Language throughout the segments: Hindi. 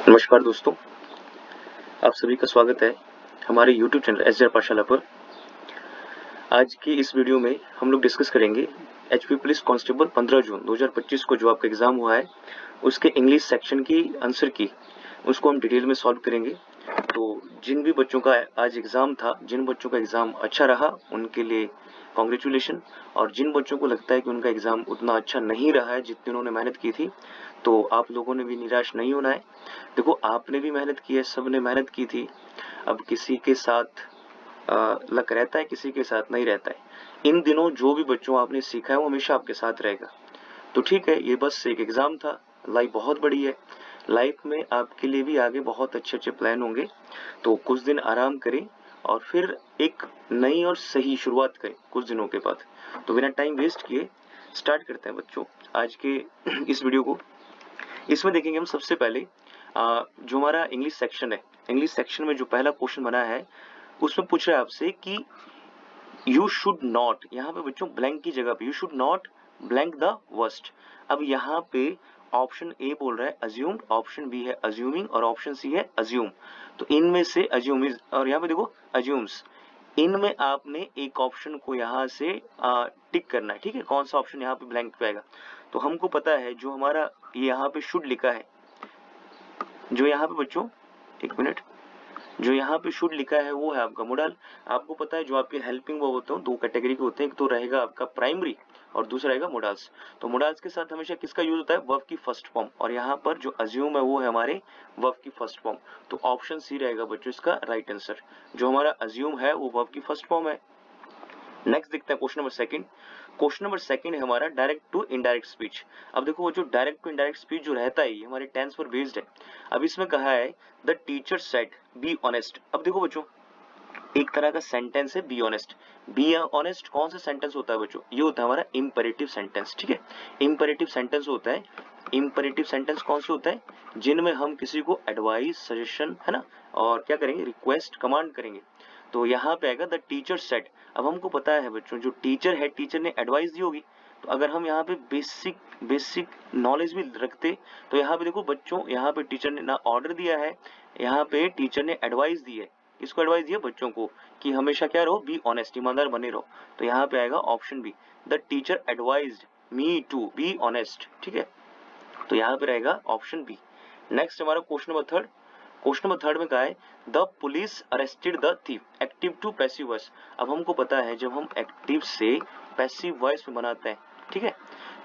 नमस्कार दोस्तों, आप सभी का स्वागत है हमारे YouTube चैनल एसजेआर पाठशाला पर। आज की इस वीडियो में हम लोग डिस्कस करेंगे एचपी पुलिस कांस्टेबल 15 जून 2025 को जो आपका एग्जाम हुआ है उसके इंग्लिश सेक्शन की आंसर की उसको हम डिटेल में सॉल्व करेंगे। तो जिन भी बच्चों का आज एग्जाम था, जिन बच्चों का एग्जाम अच्छा रहा उनके लिए कॉन्ग्रेचुलेशन, और जिन बच्चों को लगता है कि उनका एग्जाम उतना अच्छा नहीं रहा है जितनी उन्होंने मेहनत की थी, तो आप लोगों ने भी निराश नहीं होना है। देखो, आपने भी मेहनत की है, सबने मेहनत की थी। अब किसी के साथ लक रहता है, किसी के साथ नहीं रहता है। इन दिनों जो भी बच्चों आपने सीखा है वो हमेशा आपके साथ रहेगा। तो ठीक है, ये बस एक एग्जाम था। लाइफ बहुत बड़ी है, लाइफ में आपके लिए भी आगे बहुत अच्छे अच्छे प्लान होंगे। तो कुछ दिन आराम करें और फिर एक नई और सही शुरुआत करें कुछ दिनों के बाद। तो बिना टाइम वेस्ट किए स्टार्ट करते हैं बच्चों आज के इस वीडियो को। इसमें देखेंगे हम सबसे पहले जो हमारा इंग्लिश सेक्शन है, इंग्लिश सेक्शन में जो पहला क्वेश्चन बना है उसमें पूछ रहा है आपसे कि यू शुड नॉट, यहाँ पे बच्चों ब्लैंक की जगह पे you should not blank the worst. अब यहाँ पे ऑप्शन ए बोल रहा है अज्यूम्ड, ऑप्शन बी है अज्यूमिंग और ऑप्शन सी है अज्यूम। तो इनमें से अज्यूम और यहाँ पे देखो अज्यूम्स, इनमें आपने एक ऑप्शन को यहाँ से टिक करना है। ठीक है, कौन सा ऑप्शन यहाँ पे ब्लैंक पे आएगा। तो हमको पता है जो हमारा यहाँ पे शुड लिखा है, जो यहाँ पे बच्चों एक मिनट, जो यहाँ पे शुड लिखा है वो है आपका मोडल। आपको पता है जो आपके हेल्पिंग वर्ब होते हैं दो कैटेगरी के होते हैं, एक तो रहेगा आपका प्राइमरी और दूसरा रहेगा मोडाल्स। तो मोडाल्स के साथ हमेशा किसका यूज होता है, वर्ब की फर्स्ट फॉर्म, और यहाँ पर जो अज्यूम है वो है हमारे वर्ब की फर्स्ट फॉर्म। तो ऑप्शन सी रहेगा बच्चों इसका राइट आंसर, जो हमारा अज्यूम है वो वर्ब की फर्स्ट फॉर्म है। नेक्स्ट देखते हैं question number second. Question number second है हमारा डायरेक्ट टू इनडायरेक्ट स्पीच। अब देखो वो जो डायरेक्ट टू इनडायरेक्ट स्पीच जो रहता है ये हमारे टेंस पर बेस्ड है। अब इसमें कहा है the teacher said be honest. अब देखो बच्चों, एक तरह का सेंटेंस है बी ऑनेस्ट। बी ऑनेस्ट कौन सा सेंटेंस होता है बच्चों, ये होता है हमारा इंपेरेटिव सेंटेंस। ठीक है, इंपेरेटिव सेंटेंस होता है। इंपेरेटिव सेंटेंस कौन से होता है, जिनमें हम किसी को एडवाइस सजेशन है ना, और क्या करेंगे, रिक्वेस्ट कमांड करेंगे। तो यहाँ पे आएगा द टीचर सेड। अब हमको पता है बच्चों जो टीचर है, टीचर ने एडवाइस दी होगी। तो अगर हम यहाँ पे बेसिक नॉलेज भी रखते, तो यहाँ पे देखो बच्चों, यहाँ पे टीचर ने ना ऑर्डर दिया है, यहाँ पे टीचर ने एडवाइस दी है। किसको एडवाइस दिया, बच्चों को, कि हमेशा क्या रहो, बी ऑनेस्ट, ईमानदार बने रहो। तो यहाँ पे आएगा option B, the teacher advised me to be honest. ठीक है, तो यहाँ पे रहेगा ऑप्शन बी। नेक्स्ट हमारा question number third. Question number third में कहा है the police arrested the thief, active to passive voice. अब हमको पता है जब हम एक्टिव से पैसिव वॉइस में बनाते हैं, ठीक है,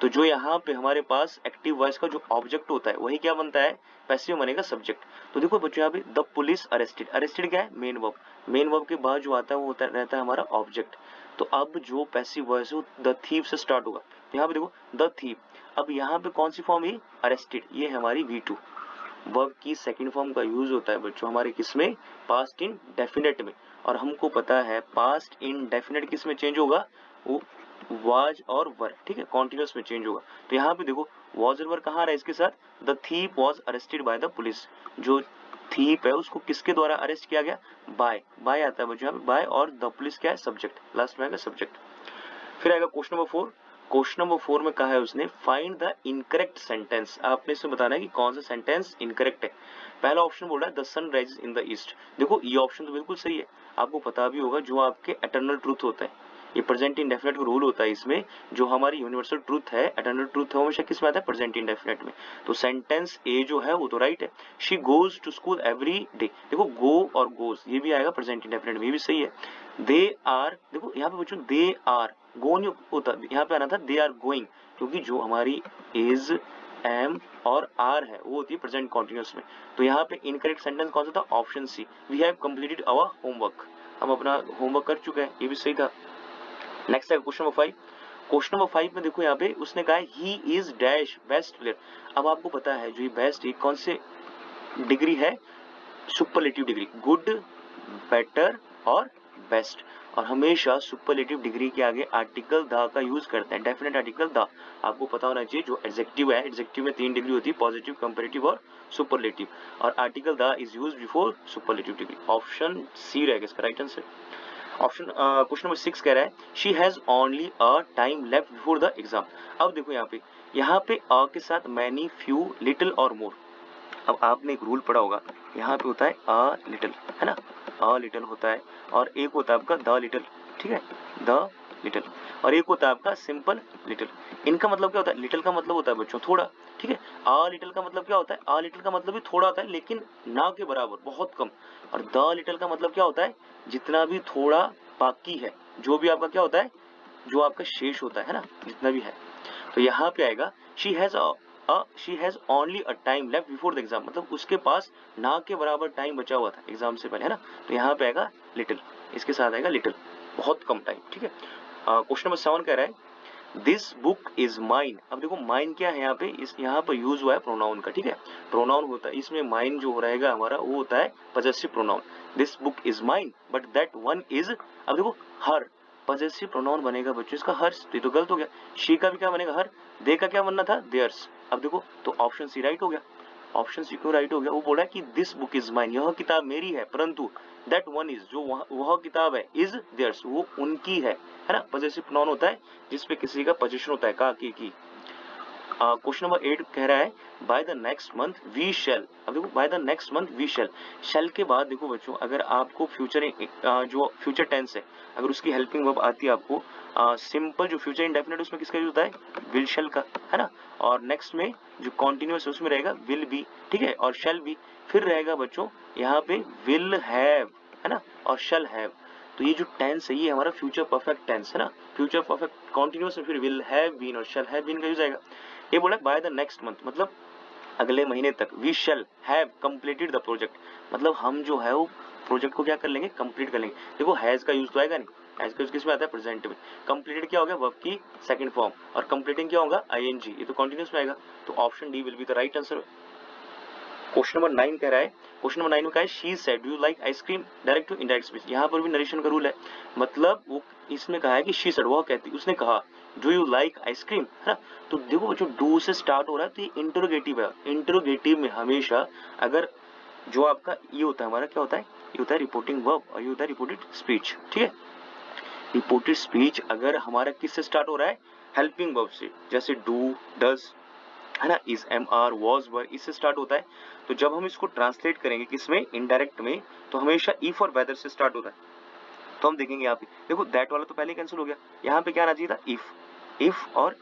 तो जो यहाँ पे हमारे पास एक्टिव वॉइस का जो ऑब्जेक्ट होता है वही क्या बनता है, पैसिव बनेगा सब्जेक्ट। तो देखो बच्चों यहाँ पे द पुलिस अरेस्टेड, अरेस्टेड क्या है, मेन वर्ब, मेन वर्ब के बाद जो आता है वो होता रहता है हमारा ऑब्जेक्ट। तो अब जो पैसिव वॉइस है द थीफ से स्टार्ट होगा। तो यहाँ पे देखो द थीफ, अब यहाँ पे कौन सी फॉर्म है, अरेस्टेड, ये है हमारी V2। वर्ब की सेकंड फॉर्म का यूज होता है बच्चों हमारे किसमें, पास्ट इन डेफिनेट में। और हमको पता है पास्ट इन डेफिनेट किस में चेंज होगा, वो वाज और वर, ठीक है, कॉन्टिन्यूस में चेंज होगा। तो यहाँ पे देखो वाज और वर कहाँ रहा है इसके साथ, the thief was arrested by the police. जो थीप है उसको किसके द्वारा अरेस्ट किया गया, बाय, बाय आता है बच्चों यहाँ पे बाय, और द पुलिस क्या है, सब्जेक्ट, लास्ट में आएगा सब्जेक्ट। फिर आएगा question number four. Question number four में कहा है उसने फाइंड द इनकरेक्ट सेंटेंस। आपने इसमें बताना है कि कौन सा सेंटेंस इनकरेक्ट है। पहला ऑप्शन बोल रहा है the sun rises in the east. देखो ये ऑप्शन तो बिल्कुल सही है, आपको पता भी होगा जो आपके एटर्नल ट्रूथ होता है, ये प्रेजेंट इंडेफिनिट का रूल होता है इसमें। जो हमारी यूनिवर्सल ट्रूथ है, एटर्नल ट्रूथ है, हमेशा किस में आता है, प्रेजेंट इंडेफिनिट में। तो सेंटेंस ए जो है वो तो राइट है, she goes to school every day. देखो गो और गोज ये भी आएगा प्रेजेंट इंडेफिनिट में, ये भी सही है। दे आर, देखो यहाँ पे बच्चों दे आर, गो नहीं होता, यहाँ पे आना था दे आर गोइंग, क्योंकि जो हमारी इज, एम और आर है वो होती है प्रेजेंट कॉन्टिन्यूस में। तो यहाँ पे इनकरेक्ट सेंटेंस कौन सा था, option C, we have completed our homework, हम अपना होमवर्क कर चुके हैं, ये भी सही था। नेक्स्ट है question number five. Question number five में देखो यहाँ पे उसने कहा है he is dash best player. अब आपको पता है जो ये बेस्ट एक कौन से डिग्री है, सुपरलेटिव डिग्री, गुड, बेटर और बेस्ट। और हमेशा सुपरलेटिव डिग्री के आगे आर्टिकल द का यूज करते हैं, डेफिनेट आर्टिकल द। आपको पता होना चाहिए जो एडजेक्टिव है, एडजेक्टिव में तीन डिग्री होती है, पॉजिटिव, कंपैरेटिव और सुपरलेटिव, और article the is used before superlative degree. Option C रहेगा इसका right answer. Option question number six कह रहा है she has only a time left before the exam. अब देखो यहाँ पे अ के साथ मैनी, फ्यू, लिटिल और मोर। अब आपने एक रूल पढ़ा होगा, यहाँ पे होता है अ लिटिल, है ना, अ लिटिल होता है, और एक होता है आपका द लिटिल, ठीक है, द लिटिल, और एक होता है आपका सिंपल लिटिल। इनका मतलब क्या होता है, लिटिल का मतलब होता है बच्चों थोड़ा, ठीक है, अ लिटिल का मतलब क्या होता है, अ लिटिल का मतलब भी थोड़ा होता है लेकिन ना के बराबर, बहुत कम, और द लिटिल का मतलब क्या होता है, जितना भी थोड़ा बाकी है, जो भी आपका क्या होता है, जो आपका शेष होता है ना, जितना भी है। तो यहाँ पे आएगा she has only a time left before the exam, मतलब उसके पास ना के बराबर टाइम बचा हुआ था एग्जाम से पहले, है ना, तो यहाँ पे आएगा लिटिल, इसके साथ आएगा लिटिल, बहुत कम टाइम, ठीक है। क्वेश्चन नंबर 7 कह रहा है दिस बुक इज माइन। अब देखो माइन क्या है यहाँ पे, इस यहाँ पर यूज हुआ है प्रोनाउन का, ठीक है, प्रोनाउन होता है इसमें, माइन जो रहेगा हमारा वो होता है possessive pronoun. This book is mine but that one is, अब देखो हर, पजेसिव प्रोनाउन बनेगा बच्चों इसका हर्स, तो ये तो गलत हो गया। शी का भी क्या बनेगा हर, दे का क्या बनना था देयर्स। अब देखो तो ऑप्शन सी राइट हो गया, ऑप्शन सी क्यों राइट हो गया, वो बोला कि दिस बुक इज माइन, यह किताब मेरी है, परंतु दैट वन इज, जो वह किताब है, इज देयर्स, वो उनकी है ना, पजेसिव प्रोनाउन होता है जिसपे किसी का पोजीशन होता है, का की। क्वेश्चन नंबर 8 कह रहा है by the next month we shall. अब देखो by the next month we shall, shall के बाद देखो बच्चों अगर आपको फ्यूचर जो फ्यूचर टेंस है, अगर उसकी हेल्पिंग वर्ब आती है आपको, सिंपल जो फ्यूचर इंडेफिनिट उसमें किसका यूज होता है, विल शेल का, है ना, और नेक्स्ट में जो कॉन्टिन्यूअस है उसमें रहेगा विल बी, ठीक है, और शेल बी, फिर रहेगा बच्चों यहाँ पे विल हैव, है ना, और शेल हैव। तो ये जो टेंस है ये हमारा फ्यूचर परफेक्ट टेंस है ना, फ्यूचर परफेक्ट कॉन्टिन्यूअस में फिर विल हैव बीन और शेल हैव बीन का यूज आएगा। ये बोला बाय द नेक्स्ट मंथ, मतलब अगले महीने तक, we shall have completed the project, मतलब हम जो है वो प्रोजेक्ट को क्या कर लेंगे, कंप्लीट कर लेंगे। देखो हैज का यूज तो आएगा नहीं, हैज का यूज किस में आता है, प्रेजेंट में। कंप्लीटेड क्या होगा, वर्ब की सेकंड फॉर्म, और कंप्लीटिंग क्या होगा, आईएनजी, ये तो कंटीन्यूअस में आएगा, तो option D will be the right answer. Question number 9 कह रहा है, क्वेश्चन नंबर 9 में कहा है she said do you like ice cream, direct to indirect speech, यहाँ पर भी नरेशन का रूल है, मतलब वो इसमें कहा है कि शी सेड, वो कहती, उसने कहा डू यू लाइक आइसक्रीम, है ना, तो देखो बच्चों डू से स्टार्ट हो रहा है तो ये इंटरोगेटिव है, इंटरोगेटिव में हमेशा अगर जो आपका ये होता है हमारा क्या होता है, ये होता है रिपोर्टिंग वर्ब और ये होता है रिपोर्टेड स्पीच, ठीक है। रिपोर्टेड स्पीच अगर हमारा किससे स्टार्ट हो रहा है, हेल्पिंग वर्ब से, जैसे डू, डज, है ना, इज, एम, आर, वॉज, वर, इससे स्टार्ट होता है। तो जब हम इसको ट्रांसलेट करेंगे किसमें, इनडायरेक्ट में, तो हमेशा इफ और वेदर से स्टार्ट होता है। तो हम देखेंगे यहाँ पे देखो दैट वाला तो पहले कैंसिल हो गया, यहाँ पे क्या आना चाहिए था, इफ और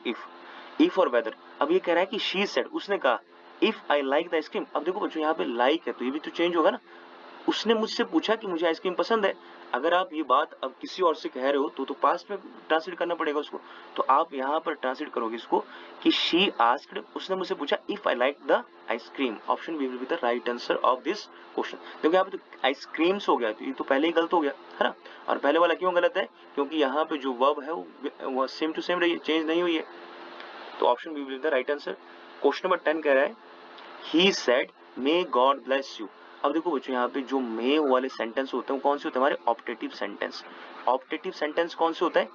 इफ और वेदर। अब ये कह रहा है कि शी सेड, उसने कहा if I like the ice cream. अब देखो बच्चों यहाँ पे लाइक है तो ये भी तो चेंज होगा ना, उसने मुझसे पूछा कि मुझे आइसक्रीम पसंद है। अगर आप ये बात अब किसी और से कह रहे हो तो पास्ट में ट्रांसलेट करना पड़ेगा उसको, तो आप यहाँ पर ट्रांसलेट करोगे इसको कि शी आस्क्ड, उसने मुझसे पूछा if I like the ice cream. Option B will be the right answer of this question. देखो यहाँ पे तो आइसक्रीम्स हो गया, तो ये तो पहले ही गलत हो गया, है ना, और पहले वाला क्यों गलत है, क्योंकि यहाँ पे जो वर्ब है वो सेम टू सेम रही है, चेंज नहीं हुई है, तो option B will be the right answer. Question number 10 कह रहा है he said may God bless you. अब देखो बच्चों यहाँ पे जो मे वाले सेंटेंस होते हैं वो कौन से होते हैं, हमारे ऑप्टेटिव सेंटेंस। ऑप्टेटिव सेंटेंस कौन से होता है,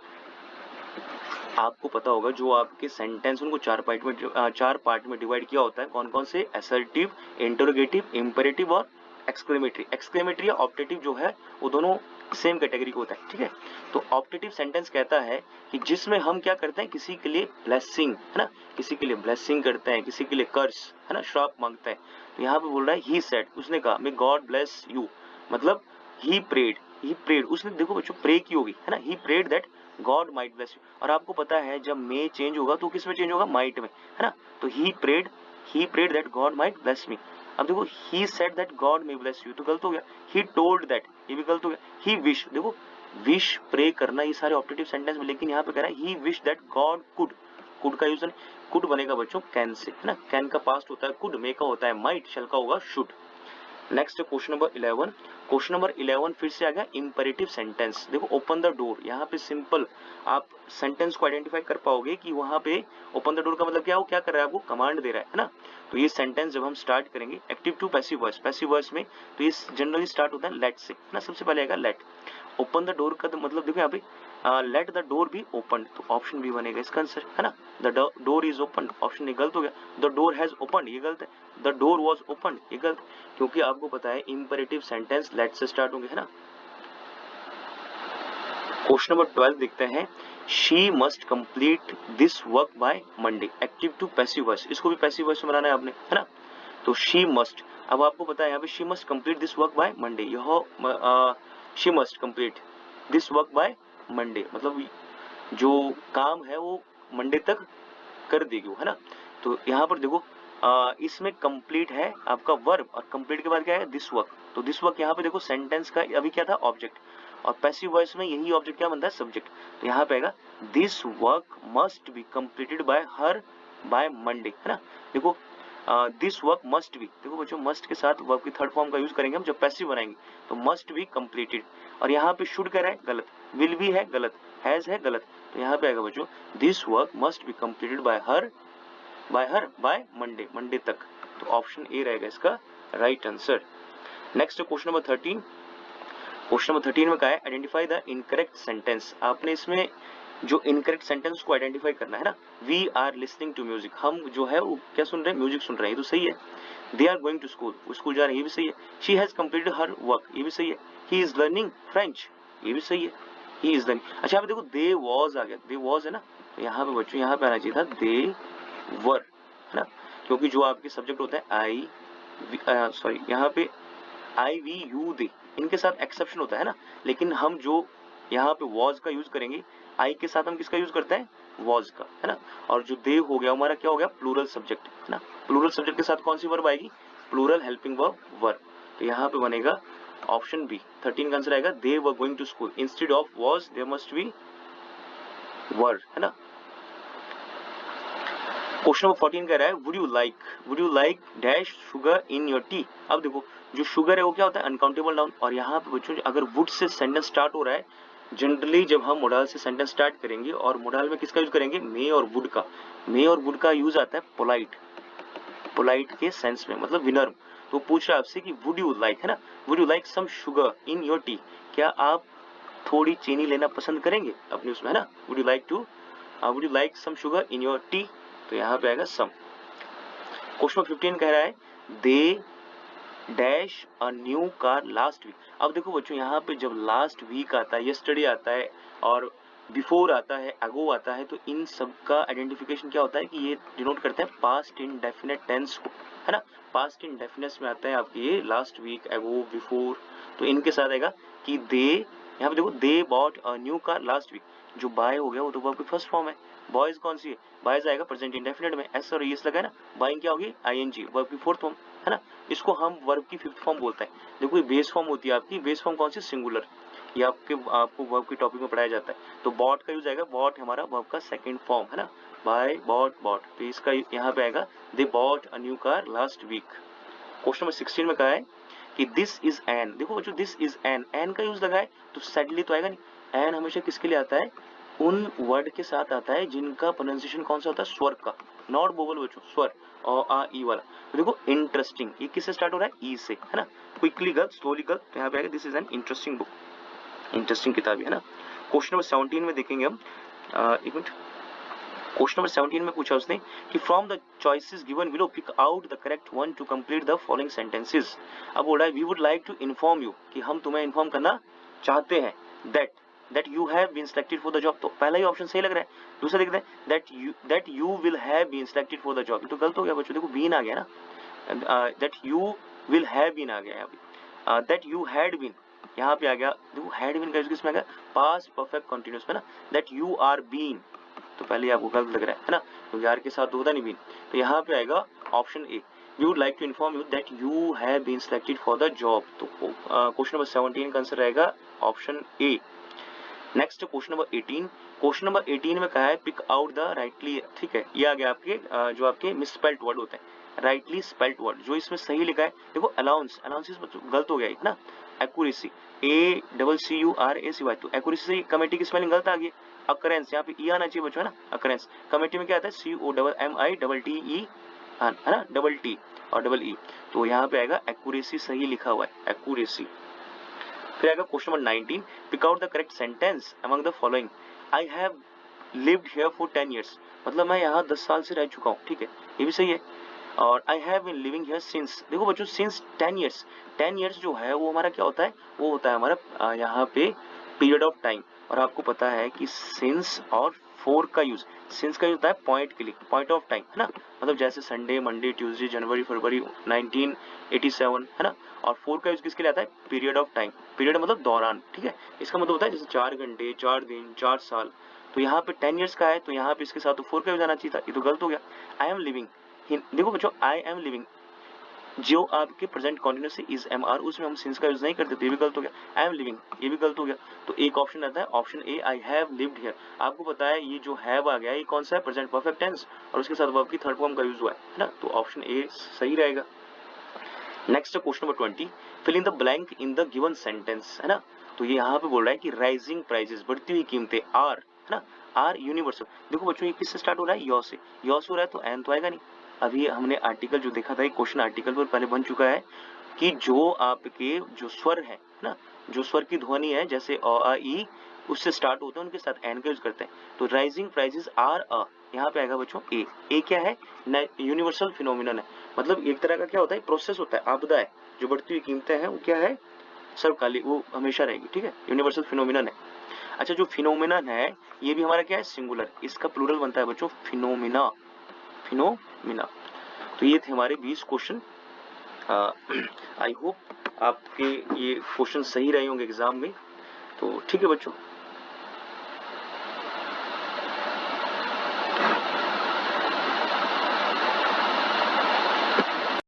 आपको पता होगा जो आपके सेंटेंस उनको चार पार्ट में डिवाइड किया होता है, कौन कौन से, असर्टिव, इंटरोगेटिव, इंपेरेटिव और एक्सक्लेमेटरी। एक्सक्लेमेटरी या ऑप्टेटिव जो है वो दोनों सेम कैटेगरी को होता है, ठीक है। तो ऑप्टेटिव सेंटेंस कहता है कि जिसमें हम क्या करते हैं, किसी के लिए ब्लेसिंग, है ना, किसी के लिए ब्लेसिंग करते हैं, किसी के लिए कर्स, है ना, श्राप मांगते हैं। तो यहाँ पे बोल रहा है ही सेड, उसने कहा मे गॉड ब्लेस यू, मतलब ही प्रेड, उसने देखो बच्चों प्रे की होगी, है ना, he prayed that God might bless you. और आपको पता है जब मे चेंज होगा तो किस में चेंज होगा, माइट में, है ना, तो he prayed that God might bless me. अब देखो he said that God may bless you तो गलत हो गया, ही टोल्ड दैट ये भी गलत हो गया, ही विश, देखो विश, प्रे करना, ये सारे ऑप्टेटिव सेंटेंस में, लेकिन यहाँ पे कह रहा है ही विश दैट गॉड कुड का यूज, कुड बनेगा बच्चों कैन से, है ना, कैन का पास्ट होता है कुड, मे का होता है माइट, शल का होगा should. Next question number 11। Question number 11 फिर से आ गया इंपेरेटिव सेंटेंस। देखो ओपन द डोर, यहाँ पे सिंपल आप सेंटेंस को आइडेंटिफाई कर पाओगे कि वहां पे ओपन द डोर का मतलब क्या, वो क्या कर रहा है, आपको कमांड दे रहा है ना। तो ये सेंटेंस जब हम स्टार्ट करेंगे एक्टिव टू पैसिव वॉइस में, तो ये जनरली स्टार्ट होता है लेट से, है ना, सबसे पहले आएगा लेट। ओपन द डोर का तो मतलब देखो यहाँ पे let the door be open, तो ऑप्शन बी बनेगा इसका आंसर, है ना, the door is open, option A गलत हो गया, द डोर हैज ओपन ये गलत है, द डोर वॉज ओपन ये गलत, क्योंकि आपको पता है इंपेरेटिव सेंटेंस लेट से स्टार्ट होंगे, है ना। क्वेश्चन नंबर 12 देखते हैं, she must complete this work by Monday, active to passive voice, इसको भी पैसिव वॉइस में बनाना है आपने, है ना। तो शी मस्ट, अब आपको पता है यहाँ पे she must complete this work by Monday, यह she must complete this work by Monday, मतलब जो काम है वो मंडे तक कर देगी, है ना। तो यहाँ पर देखो इसमें कंप्लीट है आपका वर्ब और कंप्लीट के बाद क्या है दिस वर्क, तो दिस वर्क यहाँ पे देखो सेंटेंस का अभी क्या था ऑब्जेक्ट, और पैसिव वॉइस में यही ऑब्जेक्ट क्या बनता है सब्जेक्ट, तो यहाँ पे आएगा this work must be completed by her by Monday, है ना। देखो दिस वर्क मस्ट बी, देखो बच्चों मस्ट के साथ वर्ब की थर्ड फॉर्म का यूज करेंगे हम जब पैसिव बनाएंगे, तो मस्ट बी कंप्लीटेड, और यहाँ पे शुड कर है गलत, विल बी है गलत, हैज है गलत, तो यहाँ पे आएगा बच्चों this work must be completed by her by Monday, Monday तक, तो ऑप्शन ए रहेगा इसका right answer. Next question number 13, question number 13 में क्या है आइडेंटिफाई द इनकरेक्ट सेंटेंस, आपने इसमें जो इनकरेक्ट सेंटेंस को आइडेंटिफाई करना है ना, we are listening to music, हम जो है वो क्या सुन रहे हैं म्यूजिक सुन रहे हैं, ये तो सही है। They are going to school, वो स्कूल जा रहे हैं, ये भी सही है। She has completed her work, ये भी सही है। ही इज लर्निंग फ्रेंच, ये भी सही है। ही इज लर्निंग, अच्छा यहाँ पे देखो दे वॉज आ गया, दे वॉज है ना, तो यहाँ पे बच्चों यहाँ पे आना चाहिए था दे वर, है ना, क्योंकि जो आपके सब्जेक्ट होते हैं आई सॉरी यहाँ पे आई वी यू दे, इनके साथ एक्सेप्शन होता है ना, लेकिन हम जो यहाँ पे वॉज का यूज करेंगे, आई के साथ हम किसका यूज करते हैं वॉज का, है ना, और जो दे हो गया हमारा क्या हो गया प्लूरल सब्जेक्ट, है ना, प्लूरल सब्जेक्ट के साथ कौन सी वर्ब आएगी प्लूरल हेल्पिंग वर्ब, तो यहाँ पे बनेगा ऑप्शन बी 13 का आंसर आएगा they were going to school, instead of was there must be were, है ना। क्वेश्चन नंबर 14 कह रहा है would you like dash sugar in your tea, अब देखो जो शुगर है वो क्या होता है अनकाउंटेबल नाउन, और यहाँ पे बच्चों अगर वुड से सेंटेंस स्टार्ट हो रहा है, जनरली जब हम मोडाल से सेंटेंस स्टार्ट करेंगे और मोडाल में किसका यूज करेंगे मे और वुड का, मे और वुड का यूज आता है पोलाइट के सेंस में, मतलब विनर्म, तो पूछ रहा है आपसे कि वुड यू लाइक, है ना, would you like some sugar in your tea, क्या आप थोड़ी चीनी लेना पसंद करेंगे अपने उसमें, है ना, would you like some sugar in your tea, तो यहाँ पे आएगा सम। क्वेश्चन 15 कह रहा है they dash a new car last week, अब देखो बच्चों यहाँ पे जब लास्ट वीक आता है, यस्टरडे आता है और बिफोर आता है, अगो आता है, तो इन सब का आइडेंटिफिकेशन क्या होता है कि ये डिनोट करते हैं पास्ट इंडेफिनिट टेंस को, है ना, पास्ट इंडेफिनिट में आता है आपके ये लास्ट वीक अगो बिफोर, तो इनके साथ आएगा कि दे, यहाँ पे देखो they bought a new car last week, जो बाय हो गया वो तो वर्ब की फर्स्ट फॉर्म है, बॉयज कौन सी है बॉयज आएगा प्रेजेंट इंडेफिनिट में, एस और एस लगा है ना, बाइंग क्या होगी आईएनजी वर्ब की फोर्थ फॉर्म, है ना, इसको हम वर्ब की फिफ्थ फॉर्म बोलते हैं। देखो ये बेस फॉर्म होती है आपकी, बेस फॉर्म कौन सी सिंगुलर, ये आपको वर्ब के टॉपिक में पढ़ाया जाता है, तो बॉट का यूज आएगा, बॉट हमारा वर्ब का सेकंड फॉर्म है ना, बाय बॉट, तो इसका यहाँ पे आएगा they bought a new car last week. Question number 16 में कहा है कि दिस इज एन, देखो बच्चों दिस इज एन का यूज लगा है तो सैडली तो आएगा नहीं, एन हमेशा किसके लिए आता है उन वर्ड के साथ आता है जिनका प्रोनाउंसिएशन कौन सा होता है स्वर का, नॉट वोवल बच्चों, स्वर और आ ई वाला, तो देखो इंटरेस्टिंग ये किससे स्टार्ट हो रहा है ई से, है ना, क्विकली गर्ल स्लोली गर्ल, तो यहाँ पे आएगा this is an interesting book, interesting किताब है ना। क्वेश्चन नंबर 17 में देखेंगे हम एक मिनट, क्वेश्चन नंबर 17 में पूछा उसने कि from the choices given below pick out the correct one to complete the following sentences, अब बोल रहा है we would like to inform you, कि हम तुम्हें इन्फॉर्म करना चाहते हैं that you have been selected for the job, तो पहला ही ऑप्शन सही लग रहा है, दूसरा देखते हैं that you will have been selected for the job, ये तो गलत हो गया बच्चों, देखो बीन आ गया ना, that you will have been आ गया यहाँ पे, दैट यू हैड बीन यहाँ पे आ गया, देखो हैड बीन का यूज किसमें आ गया पास्ट परफेक्ट कंटीन्यूअस में ना, दैट यू आर बीन, तो पहले आपको गलत लग रहा है ना, तो यार के साथ तो होता नहीं बीन, तो यहाँ पे आएगा option A, we would like to inform you that you have been selected for the job, तो क्वेश्चन नंबर 17 का आंसर रहेगा option A. Next question number 18, question number 18 में कहा है पिक आउट द राइटली, ठीक है ये आ गया आपके जो आपके मिसस्पेल्ड वर्ड होते हैं, राइटली स्पेल्ड वर्ड, जो इसमें सही लिखा है देखो अलाउंस, गलत हो गया है ना, एक्यूरेसी ACCURACY, तो एक्यूरेसी से कमेटी की स्पेलिंग गलत आ गई, अकरेंस यहाँ पे ई आना चाहिए बच्चों, है ना, अकरेंस कमेटी में क्या आता है COMMITE, है ना, डबल टी और डबल ई, तो यहाँ पे आएगा एक्यूरेसी सही लिखा हुआ है एक्यूरेसी। फिर आएगा question number 19, pick out the correct sentence among the following, I have lived here for 10 years, मतलब मैं यहाँ 10 साल से रह चुका हूँ, ठीक है ये भी सही है, और I have been living here since, देखो बच्चों सिंस 10 years, 10 years जो है वो हमारा क्या होता है, वो होता है हमारा यहाँ पे पीरियड ऑफ टाइम, और आपको पता है कि सिंस और फोर का यूज, सिंस का यूज होता है पॉइंट के लिए, पॉइंट ऑफ टाइम, है ना, मतलब जैसे संडे, मंडे, ट्यूसडे, जनवरी, फरवरी 1987, है ना। और फोर का यूज किसके लिए आता है, पीरियड ऑफ टाइम, पीरियड मतलब दौरान, ठीक है। इसका मतलब होता है जैसे 4 घंटे, 4 दिन, 4 साल, तो यहाँ पे 10 ईयर्स का है, तो यहाँ पे इसके साथ तो फोर का यूज आना चाहिए था, ये तो गलत हो गया। आई एम लिविंग, देखो बच्चों आई एम लिविंग, जो आपके प्रेजेंट कॉन्टिन्यूस से इज एम आर, उसमें हम सिंस का यूज नहीं करते, तो ये भी गलत हो गया। आई एम लिविंग, ये भी गलत हो गया। तो एक ऑप्शन आता है option A, I have lived here. आपको पता है ये जो हैव आ गया ये कौन सा है, प्रेजेंट परफेक्ट टेंस, और उसके साथ वर्ब की थर्ड फॉर्म का यूज हुआ है ना, तो ऑप्शन ए सही रहेगा। Next question number 20, fill in the blank in the given sentence, है ना। तो ये यहाँ पे बोल रहा है कि राइजिंग प्राइजेस, बढ़ती हुई कीमतें, आर, है ना, आर यूनिवर्सल। देखो बच्चों ये किससे स्टार्ट हो रहा है, यौ से, यौ से हो रहा है तो एन तो आएगा नहीं। अभी हमने आर्टिकल जो देखा था, क्वेश्चन आर्टिकल पर पहले बन चुका है कि जो आपके जो स्वर है ना, जो स्वर की ध्वनि है, जैसे अ आ ई, उससे स्टार्ट होते हैं, उनके साथ एन का यूज करते हैं। तो राइजिंग प्राइजेस आर अ, यहाँ पे आएगा बच्चों ए। ए क्या है, यूनिवर्सल फिनोमिनन है, मतलब एक तरह का क्या होता है, प्रोसेस होता है, आपदा है। जो बढ़ती हुई कीमतें हैं वो क्या है, सर्वकालिक, वो हमेशा रहेगी, ठीक है, यूनिवर्सल फिनोमिनन है। अच्छा जो फिनोमिनन है ये भी हमारा क्या है, सिंगुलर, इसका प्लूरल बनता है बच्चों फिनोमिना, फिनोमिना। तो ये थे हमारे 20 क्वेश्चन। आई होप आपके ये क्वेश्चन सही रहे होंगे एग्जाम में। तो ठीक है बच्चों,